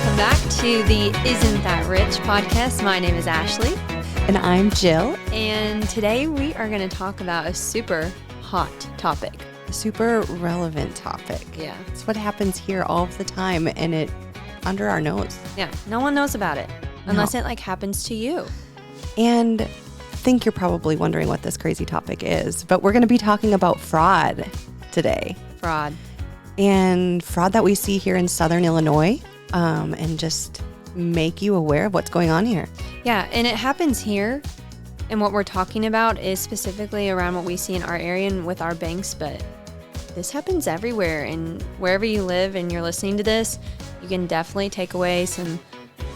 welcome back to the Isn't That Rich podcast. My name is Ashley. And I'm Jill. And today we are going to talk about a super hot topic. A super relevant topic. Yeah. It's what happens here all of the time and it under our nose. Yeah. No one knows about it unless it happens to you. And I think you're probably wondering what this crazy topic is, but we're going to be talking about fraud today. Fraud. And fraud that we see here in Southern Illinois, and just make you aware of what's going on here. Yeah, and it happens here. And what we're talking about is specifically around what we see in our area and with our banks, but this happens everywhere. And wherever you live and you're listening to this, you can definitely take away some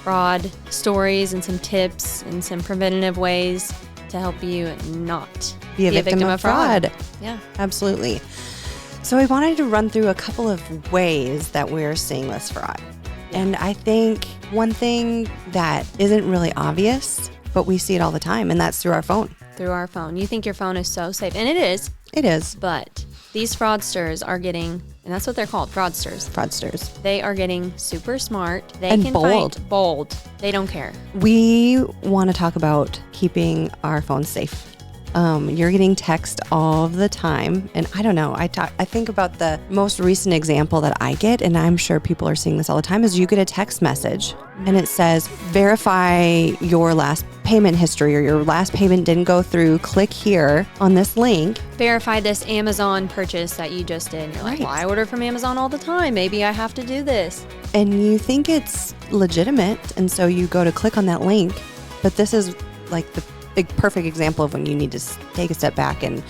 fraud stories and some tips and some preventative ways to help you not be a victim of fraud. Yeah, absolutely. So I wanted to run through a couple of ways that we're seeing this fraud. And I think one thing that isn't really obvious, but we see it all the time, and that's through our phone. Through our phone. You think your phone is so safe, and it is. It is. But these fraudsters are getting, and that's what they're called, fraudsters. Fraudsters. They are getting super smart. They and can bold. Bold. They don't care. We want to talk about keeping our phones safe. You're getting text all the time. And I don't know, I think about the most recent example that I get, and I'm sure people are seeing this all the time, is you get a text message and it says, verify your last payment history or your last payment didn't go through. Click here on this link. Verify this Amazon purchase that you just did. And you're like, well, I order from Amazon all the time. Maybe I have to do this. And you think it's legitimate. And so you go to click on that link. But this is like the perfect example of when you need to take a step back and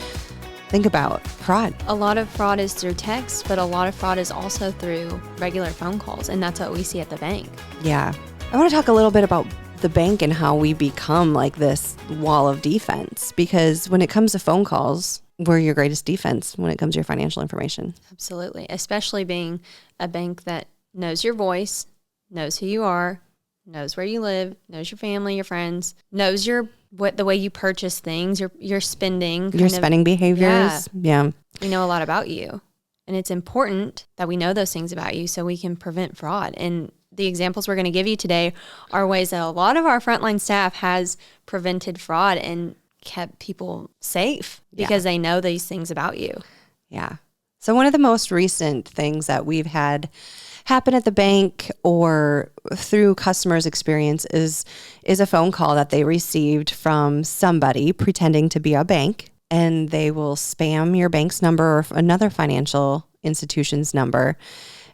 think about fraud. A lot of fraud is through text, but a lot of fraud is also through regular phone calls, and that's what we see at the bank. Yeah. I want to talk a little bit about the bank and how we become like this wall of defense, because when it comes to phone calls, we're your greatest defense when it comes to your financial information. Absolutely. Especially being a bank that knows your voice, knows who you are, knows where you live, knows your family, your friends, knows the way you purchase things, your spending. Your spending behaviors. Yeah. We know a lot about you. And it's important that we know those things about you so we can prevent fraud. And the examples we're going to give you today are ways that a lot of our frontline staff has prevented fraud and kept people safe because they know these things about you. Yeah. So one of the most recent things that we've had happen at the bank or through customers' experience is a phone call that they received from somebody pretending to be a bank, and they will spam your bank's number or another financial institution's number,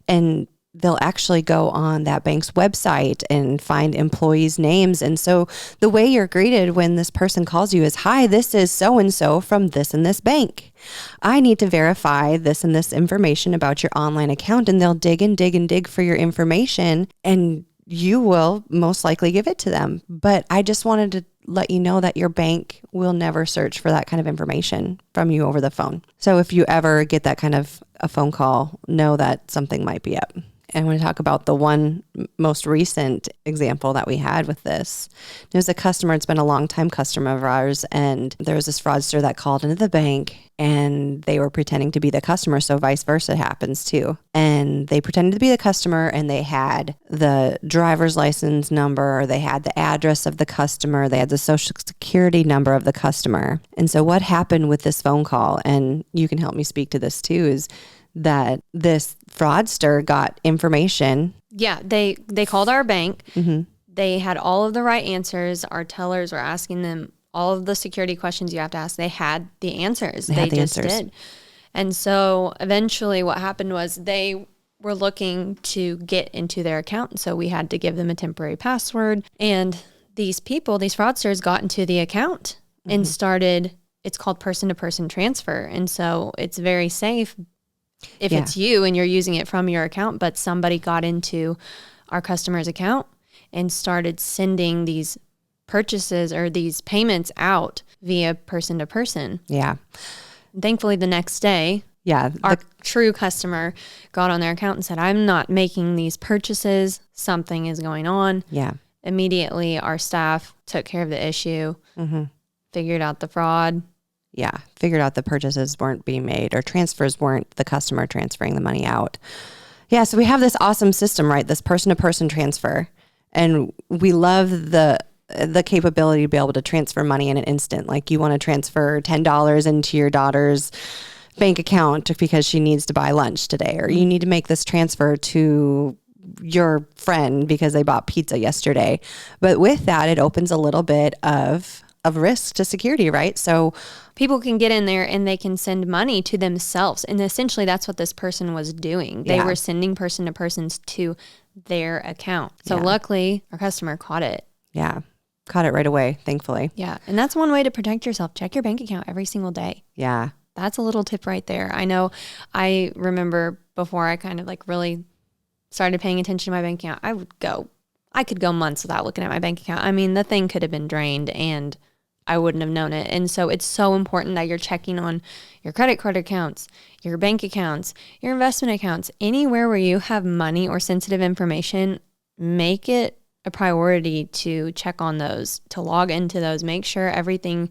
and they'll actually go on that bank's website and find employees' names. And so the way you're greeted when this person calls you is, hi, this is so-and-so from this and this bank. I need to verify this and this information about your online account. And they'll dig and dig and dig for your information, and you will most likely give it to them. But I just wanted to let you know that your bank will never search for that kind of information from you over the phone. So if you ever get that kind of a phone call, know that something might be up. And I want to talk about the one most recent example that we had with this. It was a customer. It's been a long time customer of ours. And there was this fraudster that called into the bank, and they were pretending to be the customer. So vice versa happens too. And they pretended to be the customer, and they had the driver's license number, or they had the address of the customer. They had the social security number of the customer. And so what happened with this phone call, and you can help me speak to this too, is that this fraudster got information. Yeah, they called our bank. Mm-hmm. They had all of the right answers. Our tellers were asking them all of the security questions you have to ask. They had the answers. They just did. And so eventually what happened was they were looking to get into their account. So we had to give them a temporary password. And these people, these fraudsters, got into the account and started, it's called person-to-person transfer. And so it's very safe if it's you and you're using it from your account, but somebody got into our customer's account and started sending these purchases or these payments out via person to person. Yeah. Thankfully, the next day, our true customer got on their account and said, I'm not making these purchases. Something is going on. Yeah. Immediately, our staff took care of the issue, figured out the fraud. Yeah, figured out the purchases weren't being made or transfers weren't the customer transferring the money out. Yeah. So we have this awesome system, right? This person-to-person transfer. And we love the capability to be able to transfer money in an instant. Like you want to transfer $10 into your daughter's bank account because she needs to buy lunch today, or you need to make this transfer to your friend because they bought pizza yesterday. But with that, it opens a little bit of risk to security, right? So people can get in there and they can send money to themselves. And essentially that's what this person was doing. They were sending person to persons to their account. So luckily our customer caught it. Yeah. Caught it right away, thankfully. Yeah. And that's one way to protect yourself. Check your bank account every single day. Yeah. That's a little tip right there. I know I remember before I kind of like really started paying attention to my bank account, I could go months without looking at my bank account. I mean, the thing could have been drained and I wouldn't have known it. And so it's so important that you're checking on your credit card accounts, your bank accounts, your investment accounts, anywhere where you have money or sensitive information. Make it a priority to check on those, to log into those, make sure everything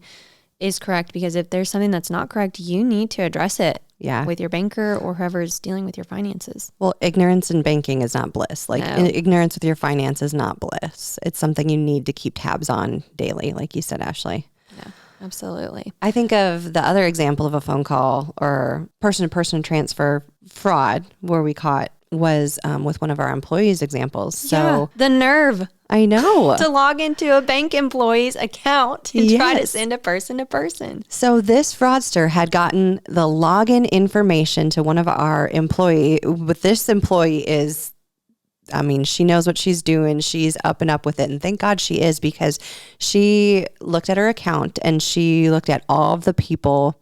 is correct, because if there's something that's not correct, you need to address it with your banker or whoever is dealing with your finances. Well, ignorance in banking is not bliss. Like ignorance with your finances is not bliss. It's something you need to keep tabs on daily, like you said, Ashley. Yeah, absolutely. I think of the other example of a phone call or person-to-person transfer fraud where we caught was with one of our employees' examples. So the nerve. I know. To log into a bank employee's account and try to send a person to person. So this fraudster had gotten the login information to one of our employee. But this employee is, I mean, she knows what she's doing. She's up and up with it. And thank God she is, because she looked at her account and she looked at all of the people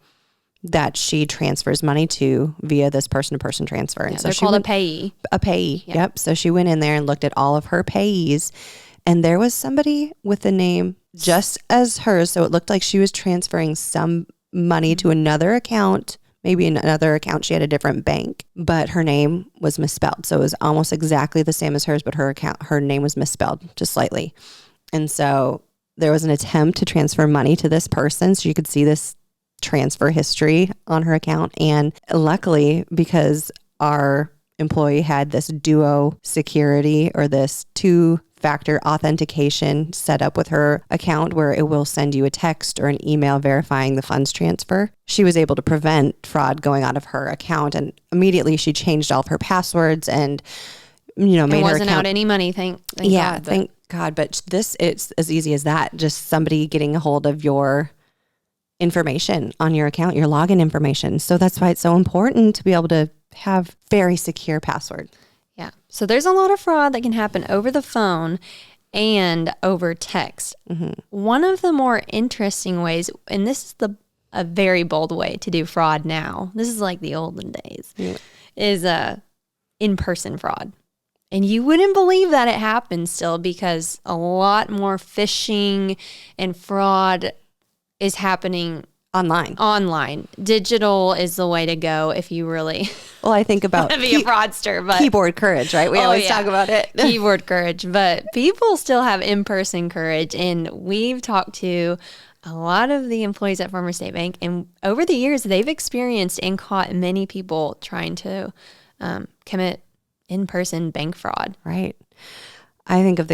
that she transfers money to via this person-to-person transfer. And so they're called a payee. A payee, yep. So she went in there and looked at all of her payees, and there was somebody with the name just as hers. So it looked like she was transferring some money to another account, maybe another account. She had a different bank, but her name was misspelled. So it was almost exactly the same as hers, but her name was misspelled just slightly. And so there was an attempt to transfer money to this person. So you could see this transfer history on her account. And luckily, because our employee had this duo security or this two-factor authentication set up with her account where it will send you a text or an email verifying the funds transfer, she was able to prevent fraud going out of her account. And immediately she changed all of her passwords and, made her account. It wasn't out any money, thank God. Thank God. But it's as easy as that. Just somebody getting a hold of your information on your account, your login information. So that's why it's so important to be able to have very secure password. Yeah. So there's a lot of fraud that can happen over the phone and over text. Mm-hmm. One of the more interesting ways, and this is a very bold way to do fraud now, this is like the olden days, is in-person fraud. And you wouldn't believe that it happens still, because a lot more phishing and fraud is happening online. Digital is the way to go if you really I think about want to be a fraudster, but keyboard courage, right? We always talk about it. Keyboard courage, but people still have in-person courage. And we've talked to a lot of the employees at Farmer State Bank, and over the years they've experienced and caught many people trying to commit in-person bank fraud. Right. I think of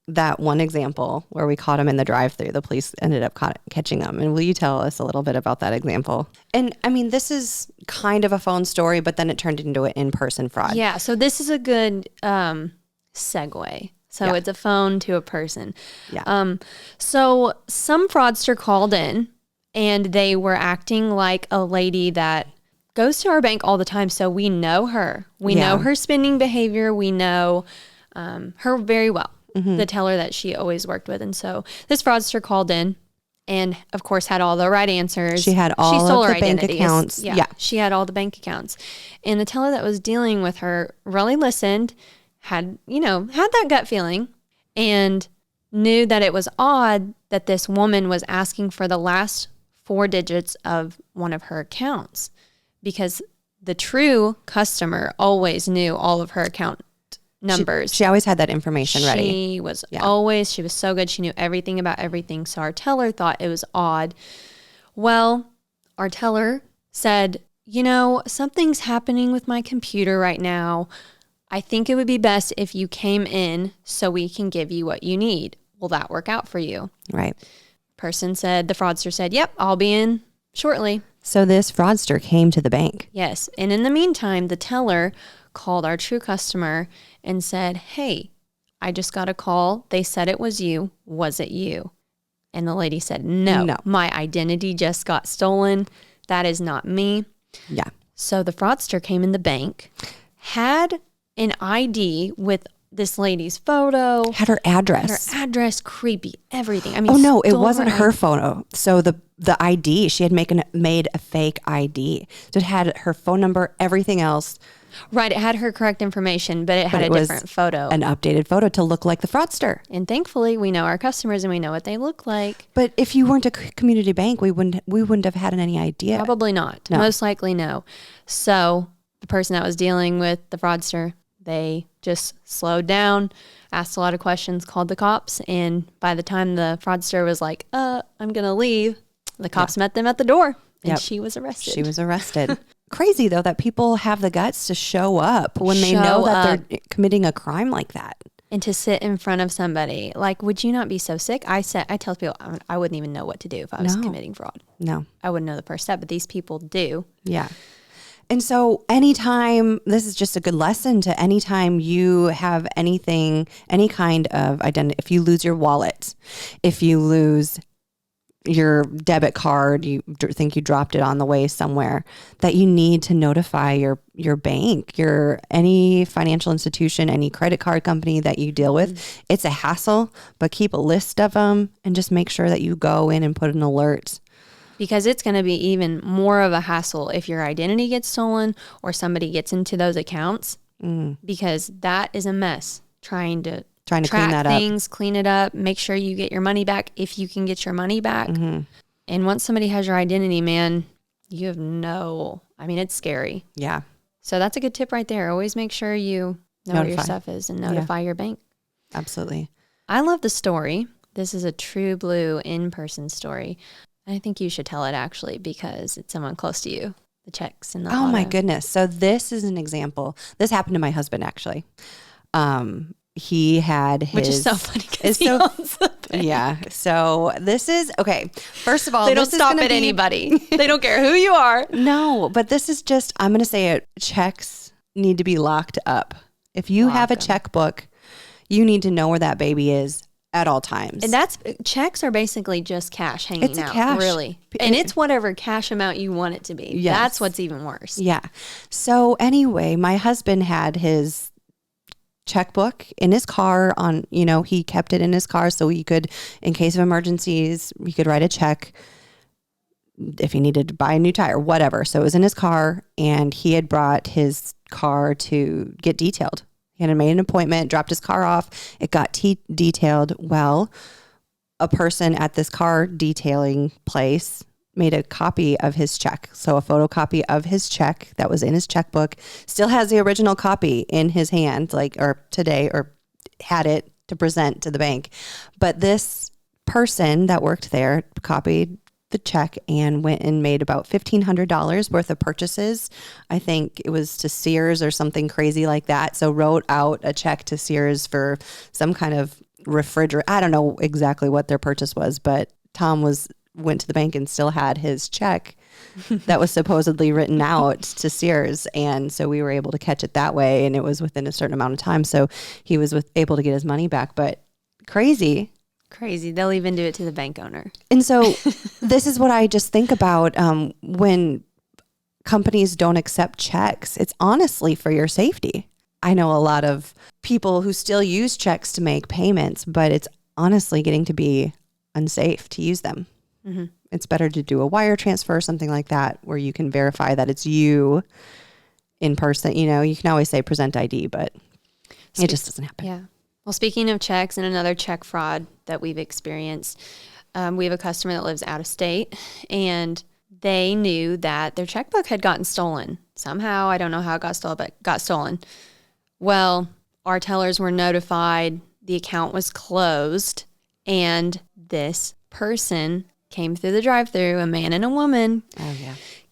that one example where we caught him in the drive-thru. The police ended up catching him. And will you tell us a little bit about that example? And I mean, this is kind of a phone story, but then it turned into an in-person fraud. Yeah. So this is a good segue. So it's a phone to a person. Yeah. So some fraudster called in and they were acting like a lady that goes to our bank all the time. So we know her. We know her spending behavior. We know her very well. Mm-hmm. The teller that she always worked with. And so this fraudster called in and, of course, had all the right answers. She had all of the bank accounts. Yeah, she had all the bank accounts. And the teller that was dealing with her really listened, had that gut feeling, and knew that it was odd that this woman was asking for the last 4 digits of one of her accounts, because the true customer always knew all of her account numbers. She always had that information ready. She was so good. She knew everything about everything. So our teller thought it was odd. Well, our teller said, something's happening with my computer right now. I think it would be best if you came in so we can give you what you need. Will that work out for you? Right. The fraudster said, yep, I'll be in shortly. So this fraudster came to the bank. Yes. And in the meantime, the teller called our true customer and said, hey, I just got a call. They said it was you. Was it you? And the lady said, no, my identity just got stolen. That is not me. Yeah. So the fraudster came in the bank, had an ID with this lady's photo. Had her address. Creepy, everything. I mean, oh no, it wasn't her photo. So the ID, she had made a fake ID. So it had her phone number, everything else. Right, it had her correct information, but it had a different photo. An updated photo to look like the fraudster. And thankfully, we know our customers and we know what they look like. But if you weren't a community bank, we wouldn't have had any idea. Probably not. No. Most likely no. So the person that was dealing with the fraudster, they just slowed down, asked a lot of questions, called the cops, and by the time the fraudster was like, I'm going to leave, the cops met them at the door, and she was arrested. Crazy, though, that people have the guts to show up when they know that they're committing a crime like that. And to sit in front of somebody. Like, would you not be so sick? I tell people I wouldn't even know what to do if I was committing fraud. No. I wouldn't know the first step, but these people do. Yeah. And so anytime, this is just a good lesson to anytime you have anything, any kind of identity, if you lose your wallet, if you lose your debit card, you think you dropped it on the way somewhere, that you need to notify your bank, any financial institution, any credit card company that you deal with. Mm-hmm. It's a hassle, but keep a list of them and just make sure that you go in and put an alert. Because it's going to be even more of a hassle if your identity gets stolen or somebody gets into those accounts, because that is a mess trying to track clean that things, clean it up, make sure you get your money back if you can get your money back. Mm-hmm. And once somebody has your identity, man, you have it's scary. Yeah. So that's a good tip right there. Always make sure you know where your stuff is and notify your bank. Absolutely. I love the story. This is a true blue in-person story. I think you should tell it actually because it's someone close to you. The checks and the auto. My goodness. So this is an example. This happened to my husband actually. He had his... Which is so funny because he owns the bank. Yeah. So this is... Okay. First of all, they don't stop at anybody. They don't care who you are. No, but this is just... I'm going to say it. Checks need to be locked up. If you have a checkbook, you need to know where that baby is at all times. And checks are basically just cash hanging out. Cash. Really. And it's whatever cash amount you want it to be. Yes. That's what's even worse. Yeah. So anyway, my husband had his checkbook in his car he kept it in his car so he could, in case of emergencies, he could write a check if he needed to buy a new tire, whatever. So it was in his car and he had brought his car to get detailed. He had made an appointment, dropped his car off. It got detailed. Well, a person at this car detailing place made a copy of his check. So a photocopy of his check that was in his checkbook, still has the original copy in his hand, or had it to present to the bank. But this person that worked there copied the check and went and made about $1,500 worth of purchases. I think it was to Sears or something crazy like that. So wrote out a check to Sears for some kind of refrigerator. I don't know exactly what their purchase was, but Tom went to the bank and still had his check that was supposedly written out to Sears. And so we were able to catch it that way. And it was within a certain amount of time. So he was able to get his money back, but crazy. They'll even do it to the bank owner. And so this is what I just think about when companies don't accept checks. It's honestly for your safety. I know a lot of people who still use checks to make payments, but it's honestly getting to be unsafe to use them. Mm-hmm. It's better to do a wire transfer or something like that where you can verify that it's you in person. You can always say present ID, but it just doesn't happen. Yeah. Well, speaking of checks and another check fraud that we've experienced, we have a customer that lives out of state and they knew that their checkbook had gotten stolen. Somehow, I don't know how it got stolen, but got stolen. Well, our tellers were notified, the account was closed, and this person came through the drive-thru, a man and a woman,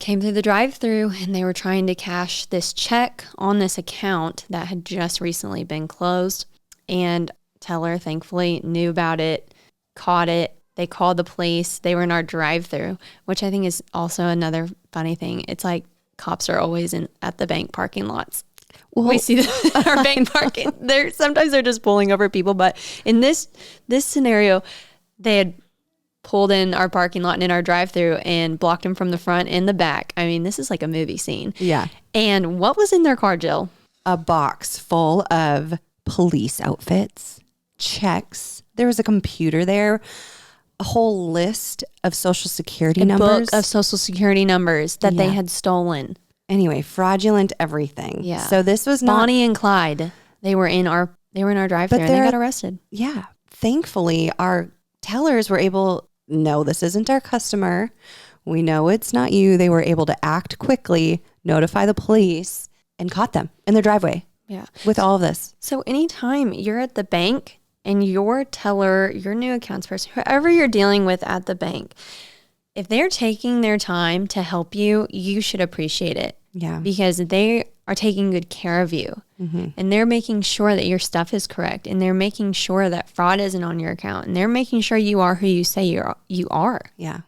came through the drive-thru and they were trying to cash this check on this account that had just recently been closed. And teller thankfully knew about it, caught it. They called the police. They were in our drive-thru, which I think is also another funny thing. It's like cops are always at the bank parking lots. Well, we see our bank parking. Sometimes they're just pulling over people, but in this scenario, they had pulled in our parking lot and in our drive-thru and blocked them from the front and the back. I mean, this is like a movie scene. Yeah. And what was in their car, Jill? A box full of police outfits, checks. There was a computer there, a whole list of social security numbers. Book of social security numbers that they had stolen. Anyway, fraudulent everything. Yeah. So this was not Bonnie and Clyde. They were in our drive-thru and they got arrested. Yeah. Thankfully, our tellers were able, no, this isn't our customer. We know it's not you. They were able to act quickly, notify the police, and caught them in their driveway. Yeah. With all of this. So anytime you're at the bank and your teller, your new accounts person, whoever you're dealing with at the bank, if they're taking their time to help you, you should appreciate it. Yeah. Because they are taking good care of you. Mm-hmm. And they're making sure that your stuff is correct. And they're making sure that fraud isn't on your account. And they're making sure you are who you say you are. Yeah.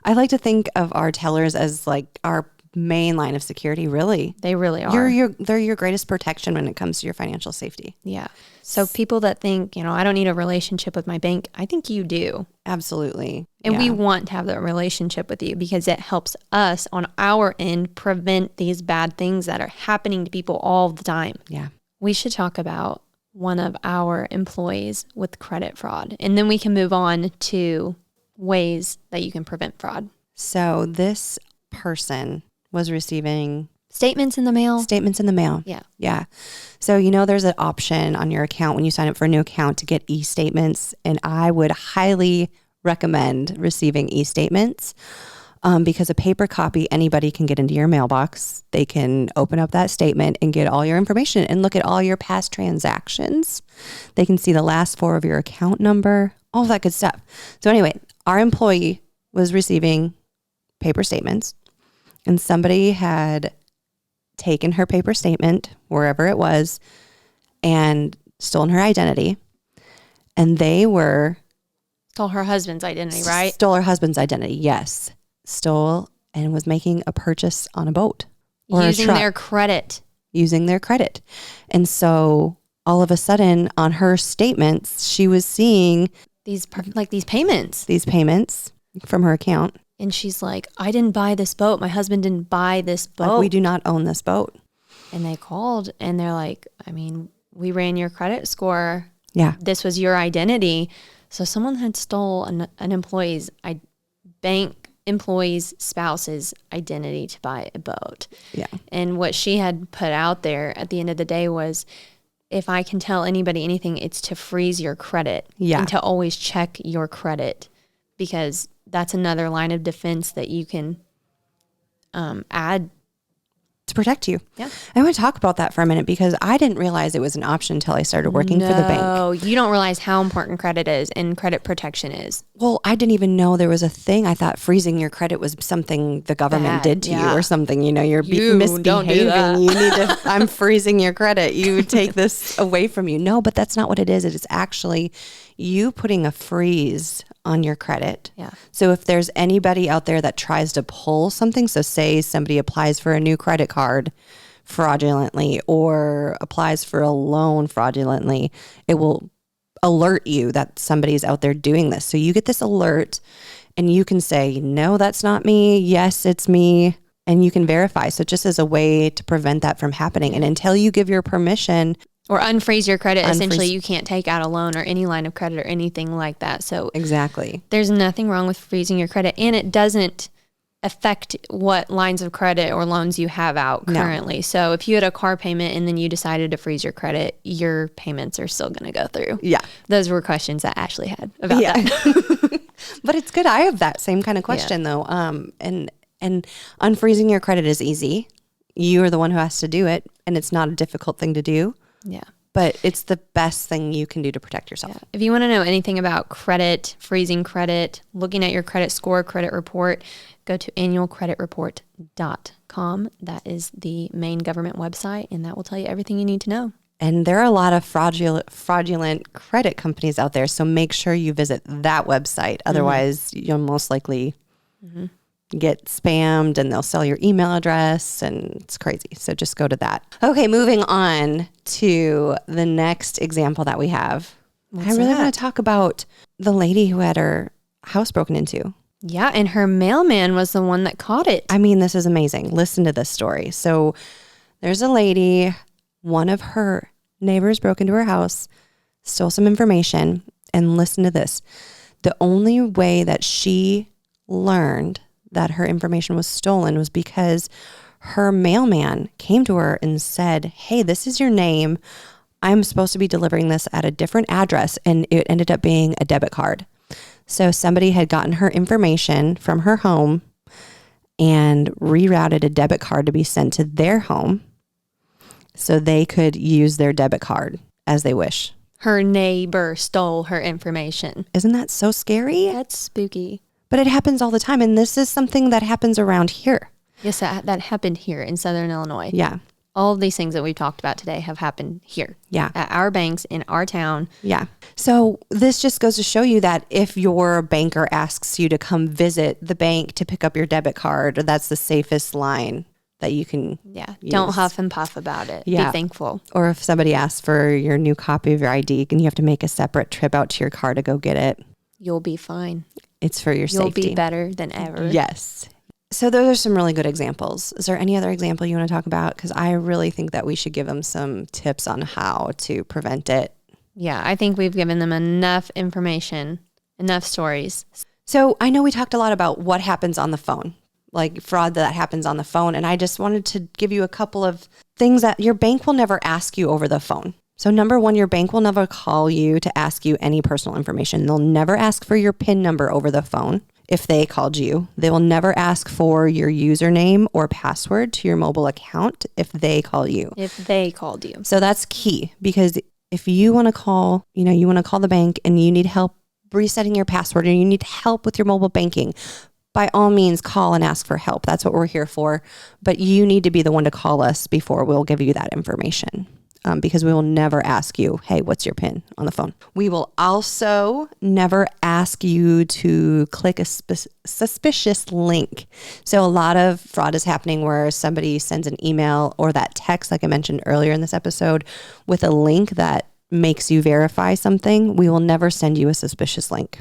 I like to think of our tellers as like our main line of security, really. They really are. They're your greatest protection when it comes to your financial safety. Yeah. So people that think, I don't need a relationship with my bank, I think you do. Absolutely. And we want to have that relationship with you because it helps us on our end prevent these bad things that are happening to people all the time. Yeah. We should talk about one of our employees with credit fraud, and then we can move on to ways that you can prevent fraud. So this person was receiving statements in the mail. Yeah. Yeah. So, there's an option on your account when you sign up for a new account to get e-statements. And I would highly recommend receiving e-statements because a paper copy, anybody can get into your mailbox. They can open up that statement and get all your information and look at all your past transactions. They can see the last four of your account number, all of that good stuff. So anyway, our employee was receiving paper statements and somebody had taken her paper statement, wherever it was, and stolen her identity. And they were... Stole her husband's identity, right? Stole her husband's identity, yes. Stole and was making a purchase on a boat. Or using a truck, their credit. Using their credit. And so all of a sudden on her statements, she was seeing... These payments. These payments from her account. And she's like, I didn't buy this boat. My husband didn't buy this boat. Like, we do not own this boat. And they called and they're like, we ran your credit score. Yeah. This was your identity. So someone had stole an bank employee's spouse's identity to buy a boat. Yeah. And what she had put out there at the end of the day was, if I can tell anybody anything, it's to freeze your credit. Yeah. And to always check your credit, because that's another line of defense that you can add to protect you. Yeah. I want to talk about that for a minute because I didn't realize it was an option until I started working for the bank. No, you don't realize how important credit is and credit protection is. Well, I didn't even know there was a thing. I thought freezing your credit was something the government did to you or something. You're misbehaving. Don't do that. You need to, I'm freezing your credit. You take this away from you. No, but that's not what it is. It is actually you putting a freeze on your credit. Yeah. So if there's anybody out there that tries to pull something, so say somebody applies for a new credit card fraudulently or applies for a loan fraudulently, it will alert you that somebody's out there doing this. So you get this alert and you can say, no, that's not me. Yes, it's me. And you can verify. So just as a way to prevent that from happening. And until you give your permission, or unfreeze your credit, essentially you can't take out a loan or any line of credit or anything like that. So exactly, there's nothing wrong with freezing your credit, and it doesn't affect what lines of credit or loans you have out currently. No. So if you had a car payment and then you decided to freeze your credit, your payments are still going to go through. Yeah. Those were questions that Ashley had about that. But it's good. I have that same kind of question though. And unfreezing your credit is easy. You are the one who has to do it, and it's not a difficult thing to do. Yeah. But it's the best thing you can do to protect yourself. Yeah. If you want to know anything about credit, freezing credit, looking at your credit score, credit report, go to annualcreditreport.com. That is the main government website, and that will tell you everything you need to know. And there are a lot of fraudulent credit companies out there, so make sure you visit that website. Otherwise, you'll most likely get spammed, and they'll sell your email address, and it's crazy. So just go to that. Okay, moving on to the next example that we have. I really want to talk about the lady who had her house broken into. Yeah, and her mailman was the one that caught it. I mean, this is amazing. Listen to this story. So there's a lady, one of her neighbors broke into her house, stole some information, and listen to this. The only way that she learned that her information was stolen was because her mailman came to her and said, hey, this is your name. I'm supposed to be delivering this at a different address. And it ended up being a debit card. So somebody had gotten her information from her home and rerouted a debit card to be sent to their home so they could use their debit card as they wish. Her neighbor stole her information. Isn't that so scary? That's spooky. But it happens all the time. And this is something that happens around here. Yes, that happened here in Southern Illinois. Yeah. All of these things that we've talked about today have happened here. Yeah. At our banks, in our town. Yeah. So this just goes to show you that if your banker asks you to come visit the bank to pick up your debit card, that's the safest line that you can use. Don't huff and puff about it. Yeah. Be thankful. Or if somebody asks for your new copy of your ID and you have to make a separate trip out to your car to go get it. You'll be fine. It's for your safety. You'll be better than ever. Yes. So those are some really good examples. Is there any other example you want to talk about? Because I really think that we should give them some tips on how to prevent it. Yeah, I think we've given them enough information, enough stories. So I know we talked a lot about what happens on the phone, like fraud that happens on the phone. And I just wanted to give you a couple of things that your bank will never ask you over the phone. So number one, your bank will never call you to ask you any personal information. They'll never ask for your PIN number over the phone. If they called you, they will never ask for your username or password to your mobile account if they call you. If they called you. So that's key, because if you want to call, you want to call the bank and you need help resetting your password or you need help with your mobile banking, by all means, call and ask for help. That's what we're here for. But you need to be the one to call us before we'll give you that information. Because we will never ask you, hey, what's your PIN on the phone? We will also never ask you to click a suspicious link. So a lot of fraud is happening where somebody sends an email or that text, like I mentioned earlier in this episode, with a link that makes you verify something. We will never send you a suspicious link.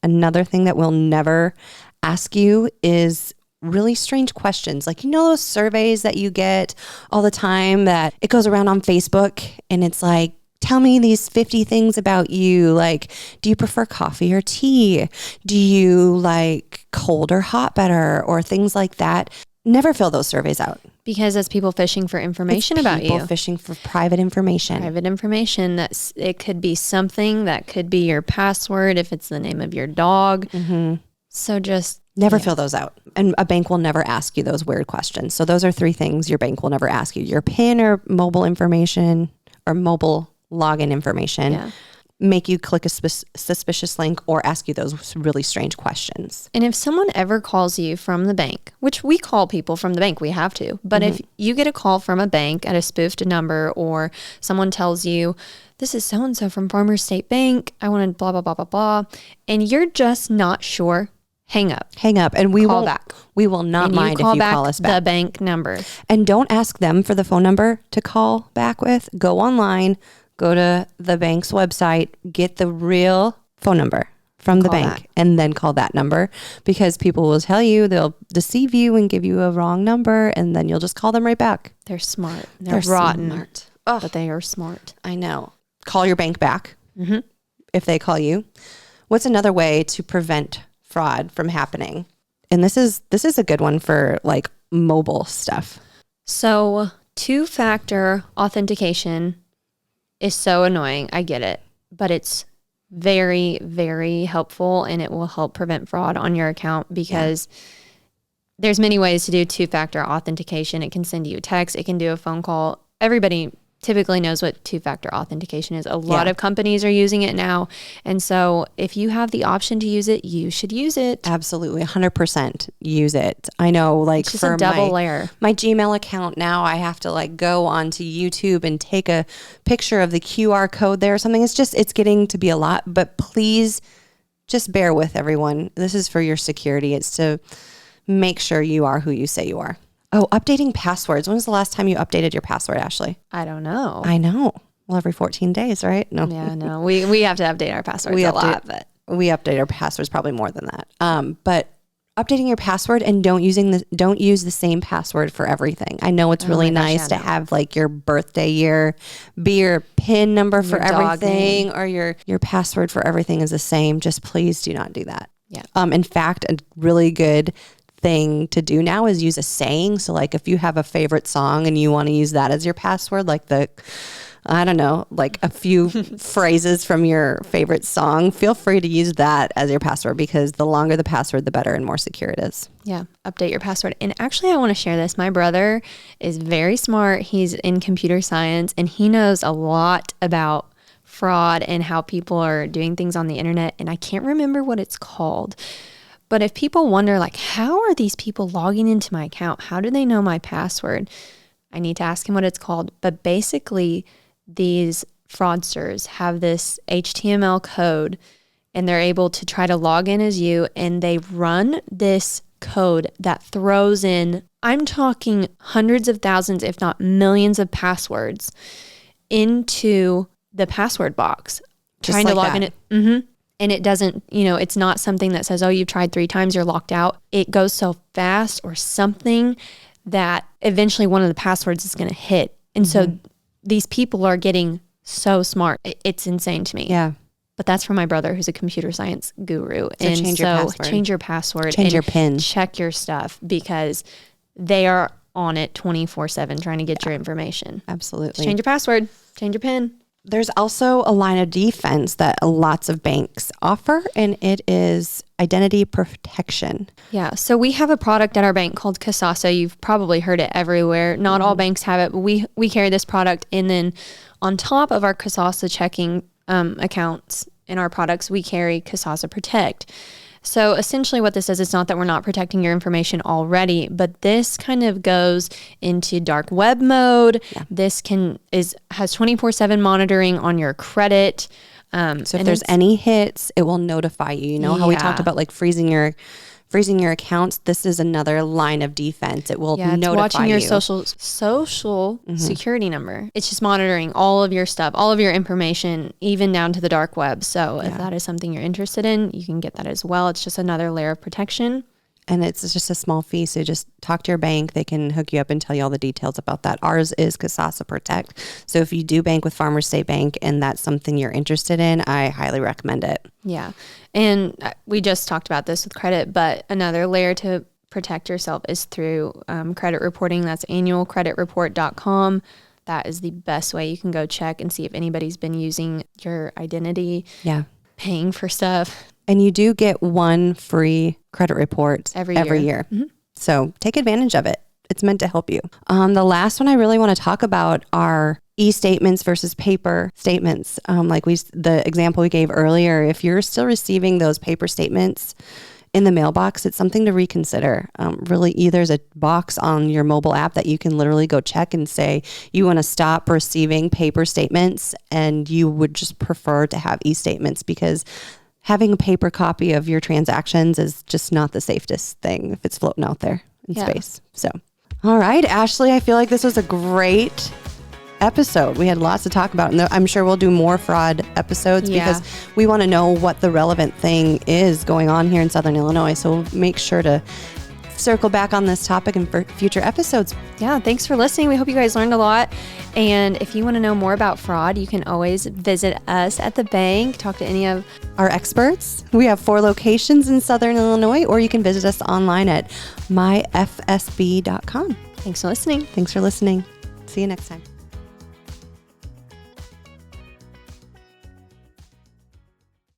Another thing that we'll never ask you is really strange questions. Like, those surveys that you get all the time that it goes around on Facebook and it's like, tell me these 50 things about you. Like, do you prefer coffee or tea? Do you like cold or hot better? Or things like that. Never fill those surveys out. Because it's people fishing for information about you. People fishing for private information. Private information. It could be something that could be your password if it's the name of your dog. Mm-hmm. So just never fill those out. And a bank will never ask you those weird questions. So those are 3 things your bank will never ask you. Your PIN or mobile information or mobile login information. Yeah. Make you click a suspicious link or ask you those really strange questions. And if someone ever calls you from the bank, which we call people from the bank, we have to. But if you get a call from a bank at a spoofed number or someone tells you, this is so-and-so from Farmers State Bank, I want to blah, blah, blah, blah, blah, and you're just not sure, hang up. Hang up. And we call will back. We will not mind if you call us back. The bank number. And don't ask them for the phone number to call back with. Go online, go to the bank's website, get the real phone number from the bank, and then call that number, because people will tell you, they'll deceive you and give you a wrong number, and then you'll just call them right back. They're smart. They're rotten. Smart. But they are smart. I know. Call your bank back if they call you. What's another way to prevent fraud from happening? And this is a good one for like mobile stuff. So 2-factor authentication is so annoying. I get it, but it's very, very helpful, and it will help prevent fraud on your account because there's many ways to do 2-factor authentication. It can send you a text. It can do a phone call. Everybody typically knows what two-factor authentication is. A lot of companies are using it now. And so if you have the option to use it, you should use it. Absolutely. 100% use it. I know, like, it's just for a double layer. My Gmail account now, I have to like go onto YouTube and take a picture of the QR code there or something. It's getting to be a lot, but please just bear with everyone. This is for your security. It's to make sure you are who you say you are. Oh, updating passwords. When was the last time you updated your password, Ashley? I don't know. I know. Well, every 14 days, right? No. Yeah, no. We have to update our passwords a lot, but we update our passwords probably more than that. But updating your password and don't use the same password for everything. I know it's really nice to have like your birthday year be your PIN number for everything, or your password for everything is the same. Just please do not do that. Yeah. In fact, a really good thing to do now is use a saying. So like if you have a favorite song and you want to use that as your password, like like a few phrases from your favorite song, feel free to use that as your password, because the longer the password, the better and more secure it is. Yeah. Update your password. And actually, I want to share this. My brother is very smart. He's in computer science and he knows a lot about fraud and how people are doing things on the internet. And I can't remember what it's called. But if people wonder, like, how are these people logging into my account? How do they know my password? I need to ask him what it's called. But basically, these fraudsters have this HTML code and they're able to try to log in as you, and they run this code that throws in, I'm talking hundreds of thousands, if not millions of passwords into the password box. Just trying like to log that. in it. Mm-hmm. And it doesn't, it's not something that says, oh, you've tried 3 times, you're locked out. It goes so fast or something that eventually one of the passwords is going to hit. And so these people are getting so smart. It's insane to me. Yeah. But that's from my brother, who's a computer science guru. So change your password. Change your password. Change your PIN. Check your stuff, because they are on it 24/7 trying to get your information. Absolutely. Just change your password. Change your PIN. There's also a line of defense that lots of banks offer, and it is identity protection. Yeah. So we have a product at our bank called Kasasa. You've probably heard it everywhere. Not all banks have it, but we carry this product. And then on top of our Kasasa checking accounts in our products, we carry Kasasa Protect. So essentially what this is, it's not that we're not protecting your information already, but this kind of goes into dark web mode. Yeah. This has 24/7 monitoring on your credit. So if there's any hits, it will notify you. You know how we talked about like freezing your accounts? This is another line of defense. It will notify you. It's watching your social security number. It's just monitoring all of your stuff, all of your information, even down to the dark web. So if that is something you're interested in, you can get that as well. It's just another layer of protection. And it's just a small fee. So just talk to your bank. They can hook you up and tell you all the details about that. Ours is Kasasa Protect. So if you do bank with Farmers State Bank and that's something you're interested in, I highly recommend it. Yeah. And we just talked about this with credit, but another layer to protect yourself is through credit reporting. That's annualcreditreport.com. That is the best way you can go check and see if anybody's been using your identity, paying for stuff. And you do get one free credit report every year. Mm-hmm. So take advantage of it. It's meant to help you. The last one I really want to talk about are e-statements versus paper statements. The example we gave earlier, if you're still receiving those paper statements in the mailbox, it's something to reconsider. There's a box on your mobile app that you can literally go check and say you want to stop receiving paper statements and you would just prefer to have e-statements, because having a paper copy of your transactions is just not the safest thing if it's floating out there in space. So, all right, Ashley, I feel like this was a great episode. We had lots to talk about, and I'm sure we'll do more fraud episodes because we want to know what the relevant thing is going on here in Southern Illinois. So we'll make sure to circle back on this topic in future episodes. Yeah, thanks for listening. We hope you guys learned a lot. And if you want to know more about fraud, you can always visit us at the bank, talk to any of our experts. We have 4 locations in Southern Illinois, or you can visit us online at myfsb.com. Thanks for listening. Thanks for listening. See you next time.